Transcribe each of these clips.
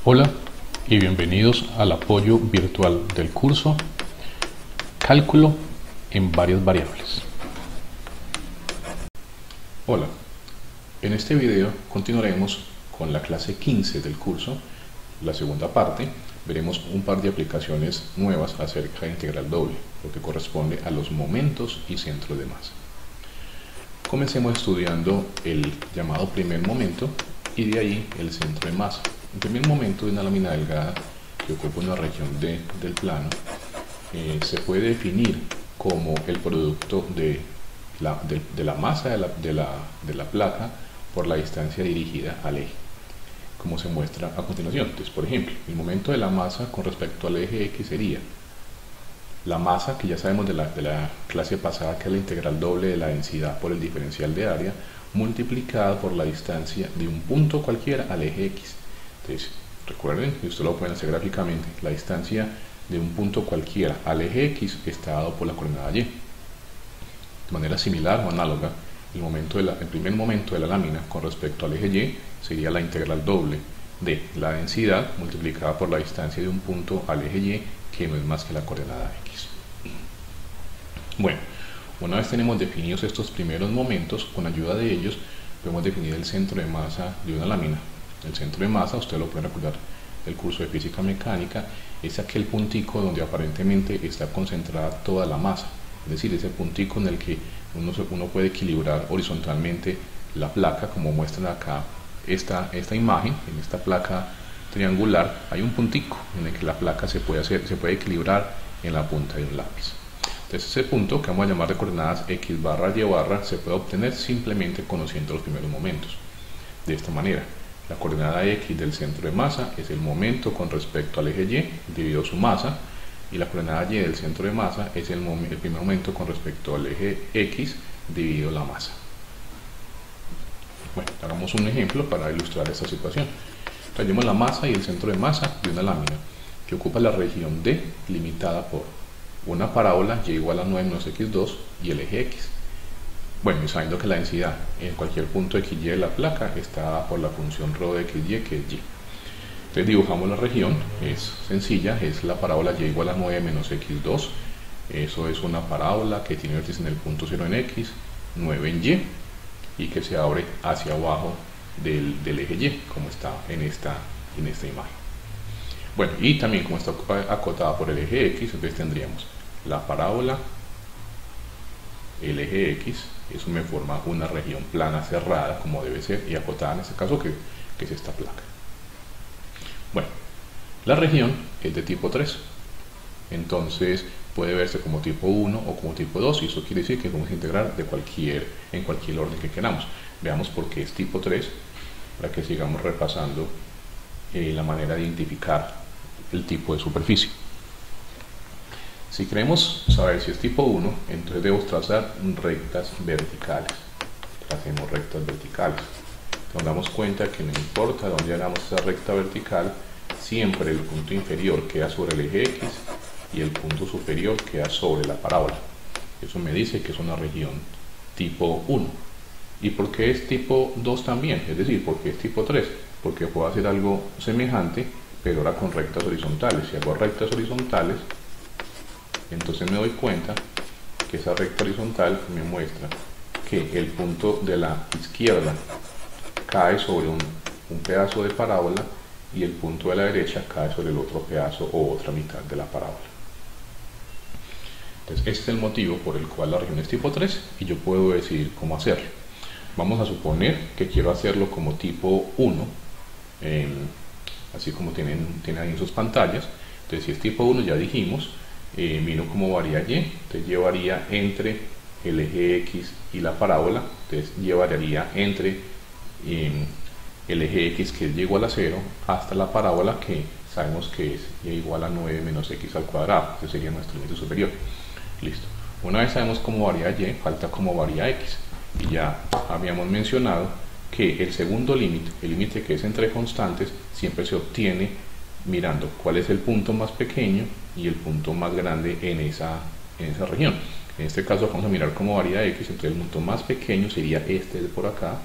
Hola y bienvenidos al apoyo virtual del curso Cálculo en varias variables. Hola, en este video continuaremos con la clase 15 del curso, la segunda parte. Veremos un par de aplicaciones nuevas acerca de integral doble, lo que corresponde a los momentos y centros de masa. Comencemos estudiando el llamado primer momento y de ahí el centro de masa. El primer momento de una lámina delgada que ocupa una región D del plano se puede definir como el producto de la masa de la placa por la distancia dirigida al eje, como se muestra a continuación. Entonces, por ejemplo, el momento de la masa con respecto al eje X sería la masa, que ya sabemos de la clase pasada, que es la integral doble de la densidad por el diferencial de área, multiplicada por la distancia de un punto cualquiera al eje X. Entonces, recuerden, y esto lo pueden hacer gráficamente, la distancia de un punto cualquiera al eje X está dado por la coordenada Y. De manera similar o análoga, el primer momento de la lámina con respecto al eje Y sería la integral doble de la densidad multiplicada por la distancia de un punto al eje Y, que no es más que la coordenada X. Bueno, una vez tenemos definidos estos primeros momentos, con ayuda de ellos podemos definir el centro de masa de una lámina. El centro de masa, usted lo puede recordar del curso de física mecánica, es aquel puntico donde aparentemente está concentrada toda la masa, es decir, es el puntico en el que uno puede equilibrar horizontalmente la placa, como muestran acá esta imagen. En esta placa triangular hay un puntico en el que la placa se puede equilibrar en la punta de un lápiz. Entonces ese punto, que vamos a llamar de coordenadas X barra Y barra, se puede obtener simplemente conociendo los primeros momentos. De esta manera, la coordenada X del centro de masa es el momento con respecto al eje Y dividido su masa, y la coordenada Y del centro de masa es el primer momento con respecto al eje X dividido la masa. Bueno, hagamos un ejemplo para ilustrar esta situación. Traemos la masa y el centro de masa de una lámina que ocupa la región D, limitada por una parábola y igual a 9 menos x2 y el eje X. Bueno, y sabiendo que la densidad en cualquier punto XY de la placa está dada por la función ρ de XY, que es Y. Entonces dibujamos la región, es sencilla, es la parábola Y igual a 9 menos x2. Eso es una parábola que tiene vértice en el punto 0 en X, 9 en Y, y que se abre hacia abajo del eje Y, como está en esta imagen. Bueno, y también como está acotada por el eje X, entonces tendríamos la parábola, el eje X, eso me forma una región plana cerrada como debe ser, y acotada en este caso, que es esta placa. Bueno, la región es de tipo 3, entonces puede verse como tipo 1 o como tipo 2, y eso quiere decir que podemos integrar en cualquier orden que queramos. Veamos por qué es tipo 3, para que sigamos repasando la manera de identificar el tipo de superficie. Si queremos saber si es tipo 1, entonces debemos trazar rectas verticales. Tracemos rectas verticales. Nos damos cuenta que no importa dónde hagamos esa recta vertical, siempre el punto inferior queda sobre el eje X y el punto superior queda sobre la parábola. Eso me dice que es una región tipo 1. ¿Y por qué es tipo 2 también? Es decir, ¿por qué es tipo 3? Porque puedo hacer algo semejante, pero ahora con rectas horizontales. Si hago rectas horizontales, entonces me doy cuenta que esa recta horizontal me muestra que el punto de la izquierda cae sobre un pedazo de parábola y el punto de la derecha cae sobre el otro pedazo o otra mitad de la parábola. Entonces este es el motivo por el cual la región es tipo 3 y yo puedo decidir cómo hacerlo. Vamos a suponer que quiero hacerlo como tipo 1, así como tienen ahí en sus pantallas. Entonces si es tipo 1, ya dijimos, miro cómo varía Y, entonces llevaría entre el eje X y la parábola, entonces llevaría entre el eje X, que es Y igual a 0, hasta la parábola, que sabemos que es Y igual a 9 menos X al cuadrado, ese sería nuestro límite superior. Listo. Una vez sabemos cómo varía Y, falta cómo varía X, y ya habíamos mencionado que el segundo límite, el límite que es entre constantes, siempre se obtiene mirando cuál es el punto más pequeño y el punto más grande en esa región. En este caso vamos a mirar cómo varía X, entonces el punto más pequeño sería este de por acá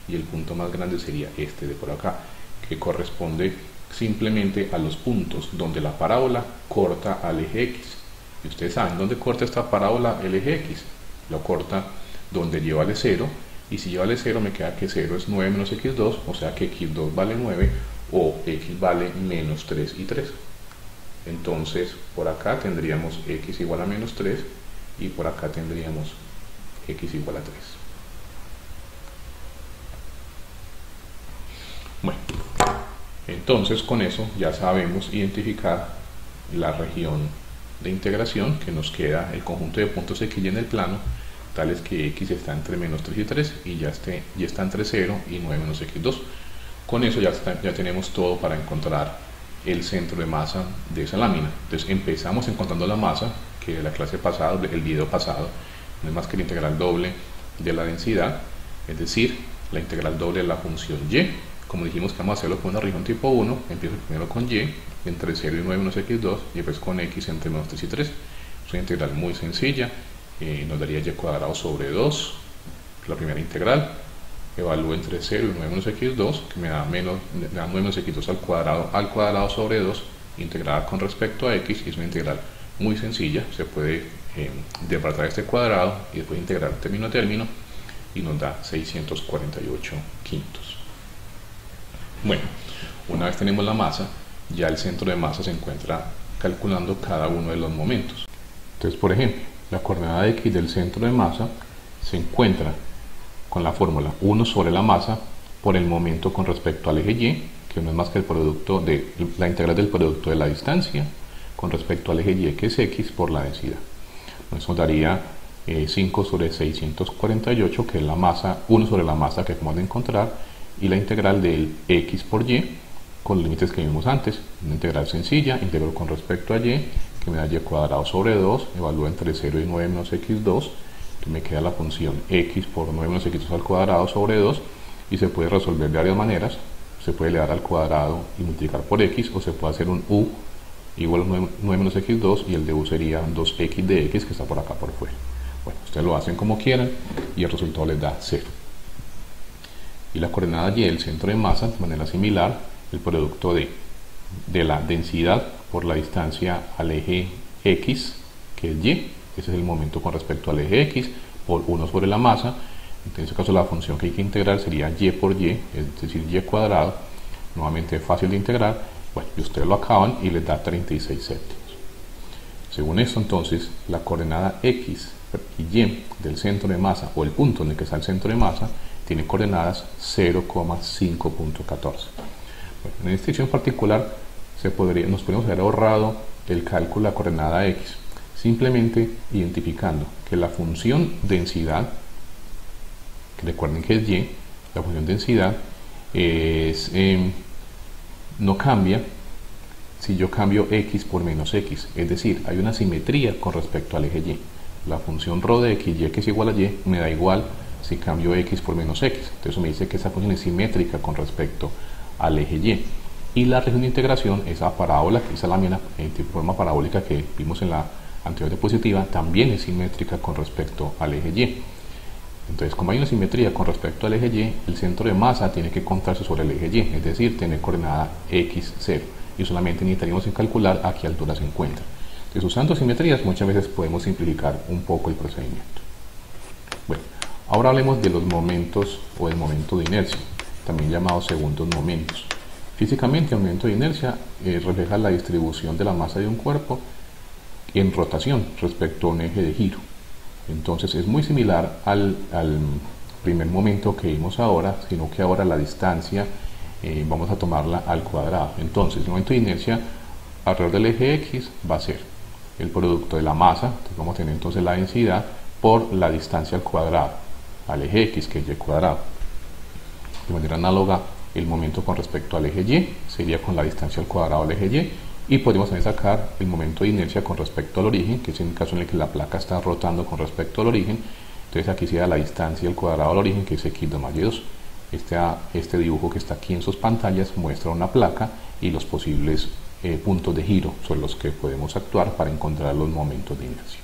y el punto más grande sería este de por acá, que corresponde simplemente a los puntos donde la parábola corta al eje X. Y ustedes saben dónde corta esta parábola el eje X. Lo corta donde lleva vale 0, y si lleva vale 0 me queda que 0 es 9 menos x2, o sea que x2 vale 9 o x vale menos 3 y 3. Entonces por acá tendríamos x igual a menos 3 y por acá tendríamos x igual a 3. Bueno, entonces con eso ya sabemos identificar la región de integración que nos queda el conjunto de puntos x y en el plano, tales que x está entre menos 3 y 3 y ya está entre 0 y 9 menos x2. Con eso ya tenemos todo para encontrar el centro de masa de esa lámina. Entonces empezamos encontrando la masa, que de la clase pasada, el video pasado, no es más que la integral doble de la densidad, es decir, la integral doble de la función y. Como dijimos que vamos a hacerlo con una región tipo 1, empiezo primero con y entre 0 y 9 menos x2 y después con x entre menos 3 y 3. Es una integral muy sencilla, nos daría y cuadrado sobre 2, la primera integral. Evalúo entre 0 y 9 menos x2, que me da 9 menos x2 al cuadrado sobre 2, integrada con respecto a x, y es una integral muy sencilla. Se puede desbaratar este cuadrado y después integrar término a término y nos da 648 quintos. Bueno, una vez tenemos la masa, ya el centro de masa se encuentra calculando cada uno de los momentos. Entonces, por ejemplo, la coordenada x del centro de masa se encuentra con la fórmula 1 sobre la masa por el momento con respecto al eje y, que no es más que el producto de la integral del producto de la distancia con respecto al eje y, que es x, por la densidad. Eso daría 5 sobre 648, que es la masa, 1 sobre la masa que acabamos de encontrar, y la integral del x por y con los límites que vimos antes. Una integral sencilla, integro con respecto a y, que me da y cuadrado sobre 2, evalúo entre 0 y 9 menos x2, que me queda la función x por 9 menos x2 al cuadrado sobre 2, y se puede resolver de varias maneras. Se puede elevar al cuadrado y multiplicar por x, o se puede hacer un u igual a 9 menos x2 y el de u sería 2x de x, que está por acá por fuera. Bueno, ustedes lo hacen como quieran y el resultado les da 0. Y la coordenada y del centro de masa, de manera similar, el producto de la densidad por la distancia al eje x, que es y, ese es el momento con respecto al eje x, por 1 sobre la masa. En este caso la función que hay que integrar sería y por y, es decir, y cuadrado, nuevamente fácil de integrar. Bueno, y ustedes lo acaban y les da 36 séptimos. Según esto, entonces, la coordenada x y y del centro de masa, o el punto en el que está el centro de masa, tiene coordenadas 0,5.14. Bueno, en esta sección particular nos podemos haber ahorrado el cálculo de la coordenada x, simplemente identificando que la función densidad, que recuerden que es y, la función densidad no cambia si yo cambio x por menos x, es decir, hay una simetría con respecto al eje y. La función ρ de x, y que es igual a y, me da igual si cambio x por menos x. Entonces me dice que esa función es simétrica con respecto al eje y. Y la región de integración, esa parábola, esa lámina en forma parabólica que vimos en la anterior diapositiva, también es simétrica con respecto al eje y. Entonces, como hay una simetría con respecto al eje y, el centro de masa tiene que encontrarse sobre el eje y, es decir, tener coordenada x0. Y solamente necesitaríamos calcular a qué altura se encuentra. Entonces, usando simetrías, muchas veces podemos simplificar un poco el procedimiento. Bueno, ahora hablemos de los momentos o del momento de inercia, también llamado segundos momentos. Físicamente, el momento de inercia refleja la distribución de la masa de un cuerpo en rotación respecto a un eje de giro. Entonces es muy similar al primer momento que vimos ahora, sino que ahora la distancia vamos a tomarla al cuadrado. Entonces el momento de inercia alrededor del eje X va a ser el producto de la masa, entonces vamos a tener entonces la densidad por la distancia al cuadrado, al eje X, que es y cuadrado. De manera análoga, el momento con respecto al eje Y sería con la distancia al cuadrado del eje Y, y podemos también sacar el momento de inercia con respecto al origen, que es en el caso en el que la placa está rotando con respecto al origen. Entonces aquí sería la distancia al cuadrado del origen, que es x2 más y2. Este dibujo que está aquí en sus pantallas muestra una placa y los posibles puntos de giro sobre los que podemos actuar para encontrar los momentos de inercia.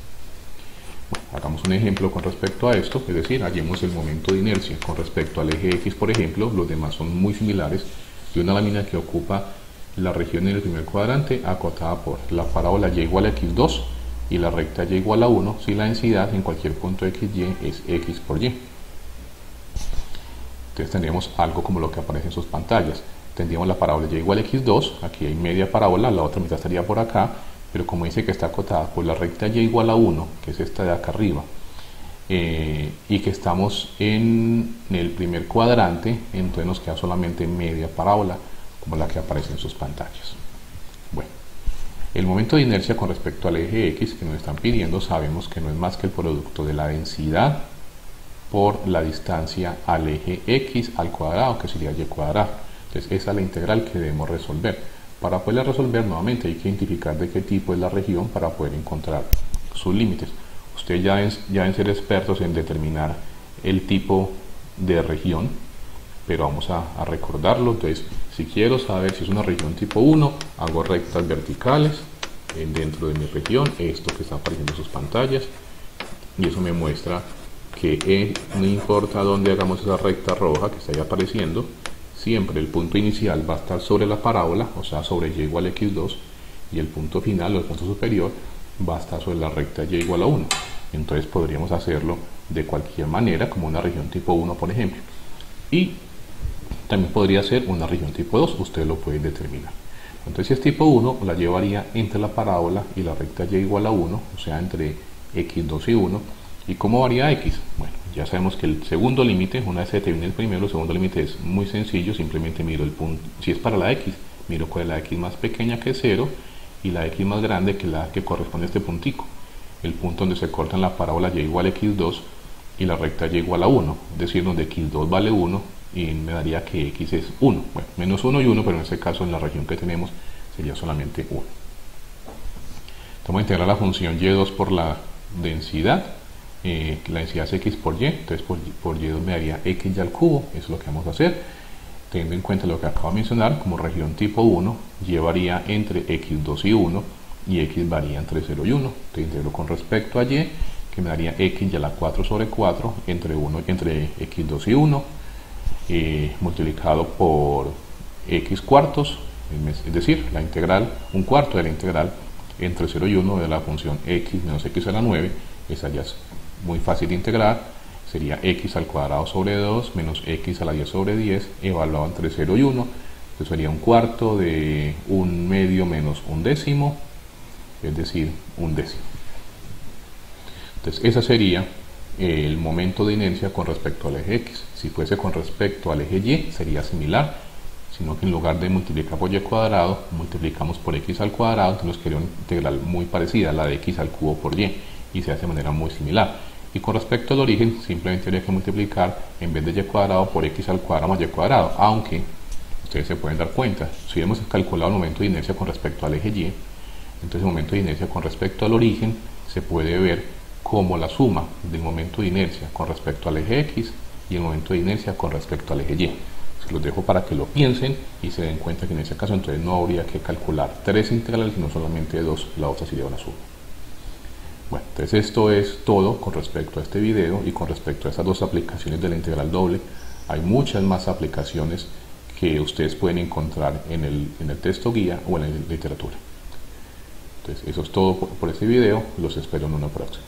Bueno, hagamos un ejemplo con respecto a esto, es decir, hallemos el momento de inercia con respecto al eje X, por ejemplo. Los demás son muy similares, de una lámina que ocupa la región en el primer cuadrante acotada por la parábola y igual a x2 y la recta y igual a 1 si la densidad en cualquier punto xy es x por y. Entonces tendríamos algo como lo que aparece en sus pantallas. Tendríamos la parábola y igual a x2, aquí hay media parábola, la otra mitad estaría por acá, pero como dice que está acotada por la recta y igual a 1, que es esta de acá arriba, y que estamos en el primer cuadrante, entonces nos queda solamente media parábola, como la que aparece en sus pantallas. Bueno, el momento de inercia con respecto al eje X que nos están pidiendo, sabemos que no es más que el producto de la densidad por la distancia al eje X al cuadrado, que sería y cuadrado. Entonces esa es la integral que debemos resolver. Para poderla resolver, nuevamente hay que identificar de qué tipo es la región para poder encontrar sus límites. Ustedes ya deben ser expertos en determinar el tipo de región, pero vamos a recordarlo. Entonces, si quiero saber si es una región tipo 1, hago rectas verticales dentro de mi región, esto que está apareciendo en sus pantallas, y eso me muestra que no importa dónde hagamos esa recta roja que está ahí apareciendo, siempre el punto inicial va a estar sobre la parábola, o sea, sobre y igual a x2, y el punto final o el punto superior va a estar sobre la recta y igual a 1. Entonces podríamos hacerlo de cualquier manera, como una región tipo 1, por ejemplo. Y también podría ser una región tipo 2, ustedes lo pueden determinar. Entonces si es tipo 1, la llevaría entre la parábola y la recta y igual a 1, o sea, entre x2 y 1. ¿Y cómo varía x? Bueno, ya sabemos que el segundo límite, una vez se determina el primero, el segundo límite es muy sencillo, simplemente miro el punto. Si es para la x, miro cuál es la x más pequeña que 0 y la x más grande que la que corresponde a este puntico, el punto donde se cortan la parábola y igual a x2 y la recta y igual a 1, es decir, donde x2 vale 1 y me daría que x es 1, bueno, menos 1 y 1, pero en este caso en la región que tenemos sería solamente 1. Vamos a integrar la función y2 por la densidad, la densidad es x por y, entonces por y2 me daría x y al cubo, eso es lo que vamos a hacer. Teniendo en cuenta lo que acabo de mencionar, como región tipo 1, y varía entre x2 y 1, y x varía entre 0 y 1. Te integro con respecto a y, que me daría x y a la 4 sobre 4 entre x2 y 1, multiplicado por x cuartos, es decir, la integral, un cuarto de la integral entre 0 y 1 de la función x menos x a la 9, esa ya es muy fácil de integrar, sería x al cuadrado sobre 2 menos x a la 10 sobre 10 evaluado entre 0 y 1, entonces sería un cuarto de un medio menos un décimo, es decir, un décimo. Entonces ese sería el momento de inercia con respecto al eje X. Si fuese con respecto al eje Y sería similar, sino que en lugar de multiplicar por y cuadrado, multiplicamos por x al cuadrado, entonces nos quedaría una integral muy parecida a la de x al cubo por y se hace de manera muy similar. Y con respecto al origen, simplemente habría que multiplicar en vez de y cuadrado por x al cuadrado más y cuadrado, aunque ustedes se pueden dar cuenta, si hemos calculado el momento de inercia con respecto al eje Y, entonces el momento de inercia con respecto al origen se puede ver como la suma del momento de inercia con respecto al eje X y el momento de inercia con respecto al eje Y. Se los dejo para que lo piensen y se den cuenta que en ese caso entonces no habría que calcular 3 integrales, sino solamente 2, la otra sería una suma. Bueno, entonces esto es todo con respecto a este video y con respecto a estas dos aplicaciones de la integral doble. Hay muchas más aplicaciones que ustedes pueden encontrar en el texto guía o en la literatura. Entonces eso es todo por este video, los espero en una próxima.